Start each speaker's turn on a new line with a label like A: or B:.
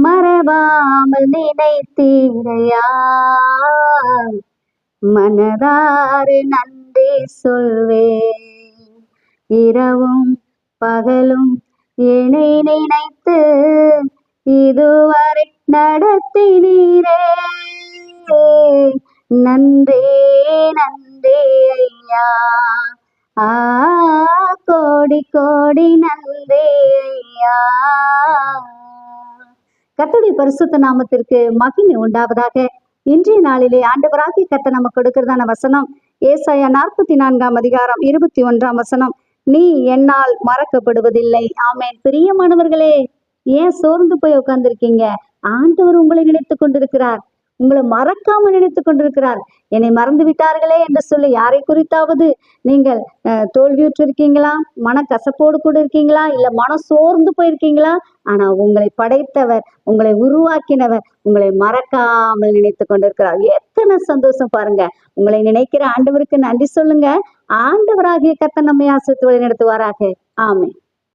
A: மறவாமல் நினைத்தீரையா, மனதார நன்றி சொல்வேன். இரவும் பகலும் என்னை நினைத்து இதுவரை நடத்தினீரே, நன்றே நன்றே ஐயா. கோடி கோடி நன்றே ஐயா. கர்த்தருடைய பரிசுத்த நாமத்திற்கு மகிமை உண்டாவதாக. இன்றைய நாளிலே ஆண்டவராகிய கர்த்தர் நமக்கு கொடுக்கிறதான வசனம் ஏசாயா 44 அதிகாரம் 21 வசனம். நீ என்னால் மறக்கப்படுவதில்லை. ஆமென். பிரியமானவர்களே, ஏன் சோர்ந்து போய் உட்கார்ந்துருக்கீங்க? ஆண்டவர் உங்களை நினைத்து கொண்டிருக்கிறார், உங்களை மறக்காம நினைத்து கொண்டிருக்கிறார். என்னை மறந்து விட்டார்களே என்று சொல்லி யாரை குறித்தாவது நீங்கள் தோல்வியுற்று இருக்கீங்களா? மன கசப்போடு கூட இருக்கீங்களா? இல்ல மனம் சோர்ந்து போயிருக்கீங்களா? ஆனா உங்களை படைத்தவர், உங்களை உருவாக்கினவர் உங்களை மறக்காமல் நினைத்து கொண்டிருக்கிறார். எத்தனை சந்தோஷம் பாருங்க. உங்களை நினைக்கிற ஆண்டவருக்கு நன்றி சொல்லுங்க. ஆண்டவராகிய கர்த்தர் நம்மை ஆசீர்வதித்து வழி நடத்துவாராக. ஆமென்.